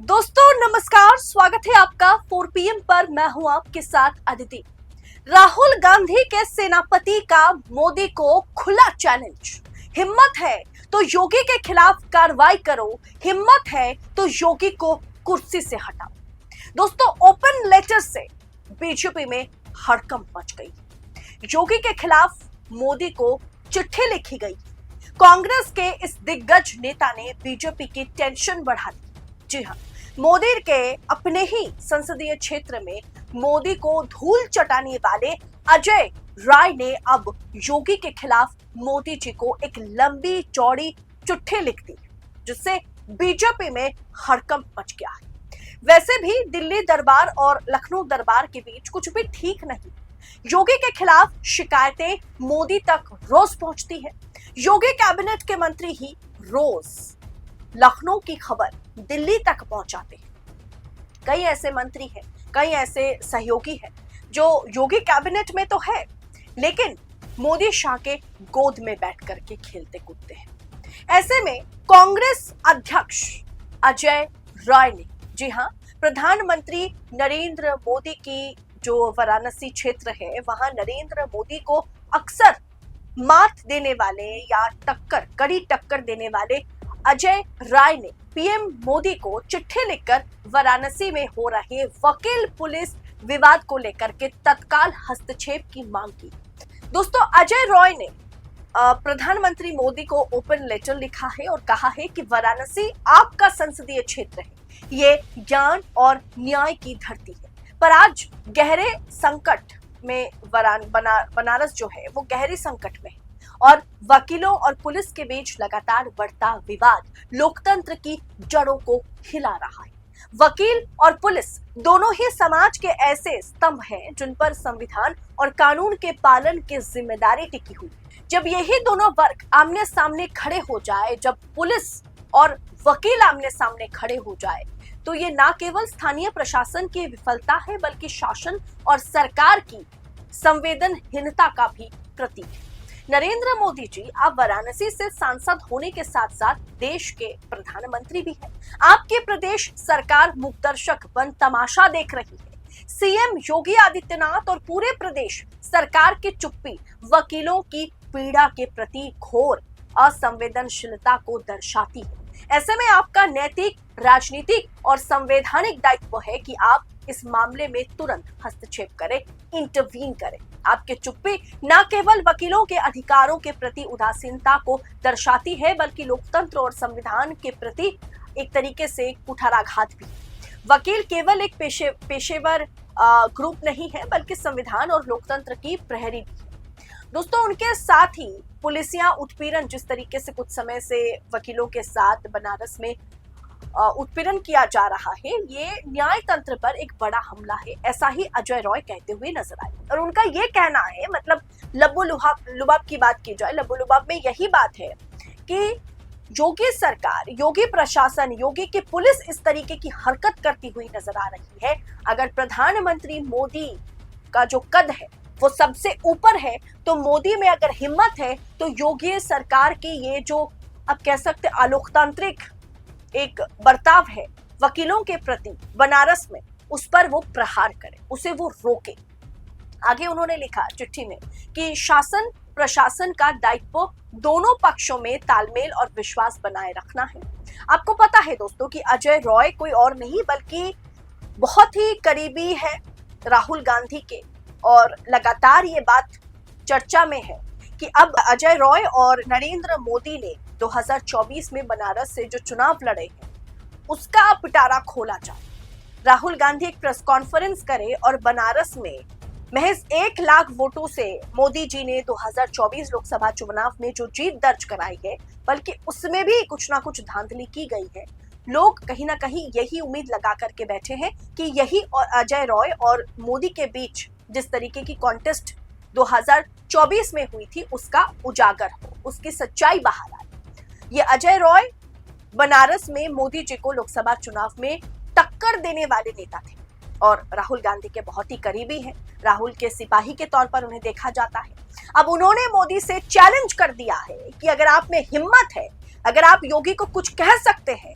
दोस्तों नमस्कार, स्वागत है आपका 4 PM पर। मैं हूं आपके साथ अदिति। राहुल गांधी के सेनापति का मोदी को खुला चैलेंज। हिम्मत है तो योगी के खिलाफ कार्रवाई करो, हिम्मत है तो योगी को कुर्सी से हटाओ। दोस्तों, ओपन लेटर से बीजेपी में हड़कंप मच गई। योगी के खिलाफ मोदी को चिट्ठी लिखी गई। कांग्रेस के इस दिग्गज नेता ने बीजेपी की टेंशन बढ़ा दी। जी हाँ, मोदी के अपने ही संसदीय क्षेत्र में मोदी को धूल चटाने वाले अजय राय ने अब योगी के खिलाफ मोदी जी को एक लंबी चौड़ी चिट्ठी लिख दी, जिससे बीजेपी में हड़कंप मच गया है। वैसे भी दिल्ली दरबार और लखनऊ दरबार के बीच कुछ भी ठीक नहीं। योगी के खिलाफ शिकायतें मोदी तक रोज पहुंचती है। योगी कैबिनेट के मंत्री ही रोज लखनऊ की खबर दिल्ली तक पहुंचाते हैं। कई ऐसे मंत्री हैं, कई ऐसे सहयोगी हैं जो योगी कैबिनेट में तो है, लेकिन मोदी शाह के गोद में बैठ करके खेलते कूदते हैं। ऐसे में कांग्रेस अध्यक्ष अजय राय ने, जी हाँ, प्रधानमंत्री नरेंद्र मोदी की जो वाराणसी क्षेत्र है, वहां नरेंद्र मोदी को अक्सर मात देने वाले या कड़ी टक्कर देने वाले अजय राय ने पीएम मोदी को चिट्ठी लिखकर वाराणसी में हो रहे वकील पुलिस विवाद को लेकर के तत्काल हस्तक्षेप की मांग की। दोस्तों, अजय राय ने प्रधानमंत्री मोदी को ओपन लेटर लिखा है और कहा है कि वाराणसी आपका संसदीय क्षेत्र है, ये ज्ञान और न्याय की धरती है, पर आज गहरे संकट में बनारस जो है वो गहरी संकट में है और वकीलों और पुलिस के बीच लगातार बढ़ता विवाद लोकतंत्र की जड़ों को हिला रहा है। वकील और पुलिस दोनों ही समाज के ऐसे स्तंभ हैं जिन पर संविधान और कानून के पालन की जिम्मेदारी टिकी हुई। जब यही दोनों वर्ग आमने सामने खड़े हो जाए, जब पुलिस और वकील आमने सामने खड़े हो जाए, तो ये ना केवल स्थानीय प्रशासन की विफलता है, बल्कि शासन और सरकार की संवेदनहीनता का भी प्रतीक है। नरेंद्र मोदी जी आप वाराणसी से सांसद होने के साथ साथ देश के प्रधानमंत्री भी हैं। आपके प्रदेश सरकार मूकदर्शक बन तमाशा देख रही है। सीएम योगी आदित्यनाथ और पूरे प्रदेश सरकार की चुप्पी वकीलों की पीड़ा के प्रति घोर असंवेदनशीलता को दर्शाती है। ऐसे में आपका नैतिक, राजनीतिक और संवैधानिक दायित्व है कि आप इस मामले में तुरंत हस्तक्षेप करें, इंटरवीन करें। आपकी चुप्पी न केवल वकीलों के अधिकारों के प्रति उदासीनता को दर्शाती है, बल्कि लोकतंत्र और संविधान के प्रति एक तरीके से कुठाराघात भी। वकील केवल एक पेशेवर ग्रुप नहीं है, बल्कि संविधान और लोकतंत्र की प्रहरी भी है। दोस्तों, उनके साथ ही पुलिसिया उत्पीड़न, जिस तरीके से कुछ समय से वकीलों के साथ बनारस में उत्पीड़न किया जा रहा है, ये न्याय तंत्र पर एक बड़ा हमला है, ऐसा ही अजय राय कहते हुए नजर आए। और उनका ये कहना है, मतलब लबो लुबाब की बात की जाए, लबो लुबाब में यही बात है कि योगी सरकार, योगी प्रशासन, योगी की पुलिस इस तरीके की हरकत करती हुई नजर आ रही है। अगर प्रधानमंत्री मोदी का जो कद है वो सबसे ऊपर है, तो मोदी में अगर हिम्मत है तो योगी सरकार की ये जो अब कह सकते अलोकतांत्रिक एक बर्ताव है वकीलों के प्रति बनारस में, उस पर वो प्रहार करे, उसे वो रोके। आगे उन्होंने लिखा चिट्ठी में कि शासन प्रशासन का दायित्व दोनों पक्षों में तालमेल और विश्वास बनाए रखना है। आपको पता है दोस्तों कि अजय राय कोई और नहीं बल्कि बहुत ही करीबी है राहुल गांधी के, और लगातार ये बात चर्चा में है कि अब अजय राय और नरेंद्र मोदी ने 2024 में बनारस से जो चुनाव लड़े हैं उसका पिटारा खोला जाए। राहुल गांधी एक प्रेस कॉन्फ्रेंस करे और बनारस में महज 1 लाख वोटों से मोदी जी ने 2024 लोकसभा चुनाव में जो जीत दर्ज कराई है, बल्कि उसमें भी कुछ ना कुछ धांधली की गई है। लोग कहीं ना कहीं यही उम्मीद लगा करके बैठे हैं कि यही और अजय राय और मोदी के बीच जिस तरीके की कॉन्टेस्ट 2024 में हुई थी उसका उजागर हो, उसकी सच्चाई बाहर आए। ये अजय राय बनारस में मोदी जी को लोकसभा चुनाव में टक्कर देने वाले नेता थे और राहुल गांधी के बहुत ही करीबी हैं। राहुल के सिपाही के तौर पर उन्हें देखा जाता है। अब उन्होंने मोदी से चैलेंज कर दिया है कि अगर आप में हिम्मत है, अगर आप योगी को कुछ कह सकते हैं,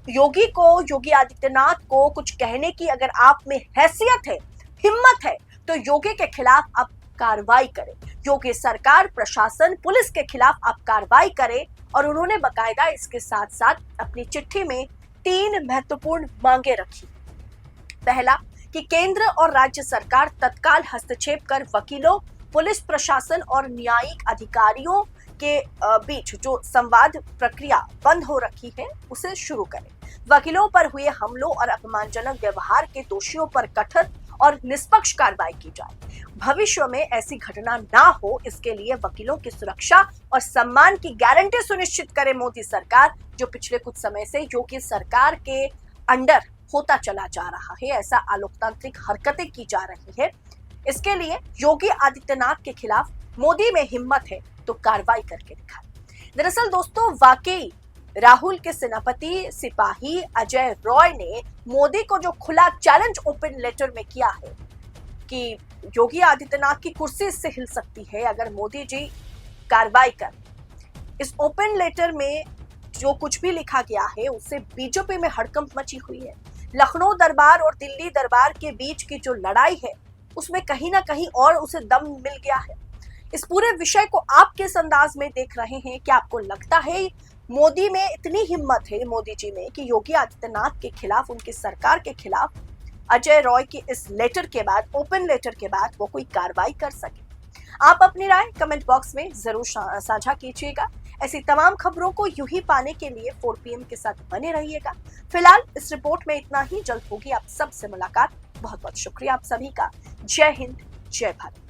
योगी को, योगी आदित्यनाथ को कुछ कहने की अगर आप में हैसियत है, हिम्मत है, तो योगी के खिलाफ आप कार्रवाई करें। योगी सरकार, प्रशासन, पुलिस के खिलाफ आप कार्रवाई करें। और उन्होंने बकायदा इसके साथ साथ अपनी चिट्ठी में 3 महत्वपूर्ण मांगे रखी। पहला, कि केंद्र और राज्य सरकार तत्काल हस्तक्षेप कर वकीलों, पुलिस प्रशासन और न्यायिक अधिकारियों के बीच जो संवाद प्रक्रिया बंद हो रखी है उसे शुरू करें। वकीलों पर हुए हमलों और अपमानजनक व्यवहार के दोषियों पर कठोर और निष्पक्ष कार्रवाई की जाए। भविष्य में ऐसी घटना ना हो, इसके लिए वकीलों की सुरक्षा और सम्मान की गारंटी सुनिश्चित करे मोदी सरकार, जो पिछले कुछ समय से योगी सरकार के अंडर होता चला जा रहा है। ऐसा अलोकतांत्रिक हरकतें की जा रही है। इसके लिए योगी आदित्यनाथ के खिलाफ मोदी में हिम्मत है तो कार्रवाई करके दिखाए। दरअसल दोस्तों, वाकई राहुल के सेनापति सिपाही अजय रॉय ने मोदी को जो खुला चैलेंज ओपन लेटर में किया है कि योगी आदित्यनाथ की कुर्सी इससे हिल सकती है अगर मोदी जी कार्रवाई कर। इस ओपन लेटर में जो कुछ भी लिखा गया है उससे बीजेपी में हड़कंप मची हुई है। लखनऊ दरबार और दिल्ली दरबार के बीच की जो लड़ाई है उसमें कहीं ना कहीं और उसे दम मिल गया है। इस पूरे विषय को आप किस अंदाज में देख रहे हैं? क्या आपको लगता है मोदी में इतनी हिम्मत है, मोदी जी में, कि योगी आदित्यनाथ के खिलाफ, उनकी सरकार के खिलाफ अजय रॉय के इस लेटर के बाद, ओपन लेटर के बाद वो कोई कार्रवाई कर सके? आप अपनी राय कमेंट बॉक्स में जरूर साझा कीजिएगा। ऐसी तमाम खबरों को यूं ही पाने के लिए 4 PM के साथ बने रहिएगा। फिलहाल इस रिपोर्ट में इतना ही। जल्द होगी आप सबसे मुलाकात। बहुत बहुत शुक्रिया आप सभी का। जय हिंद, जय भारत।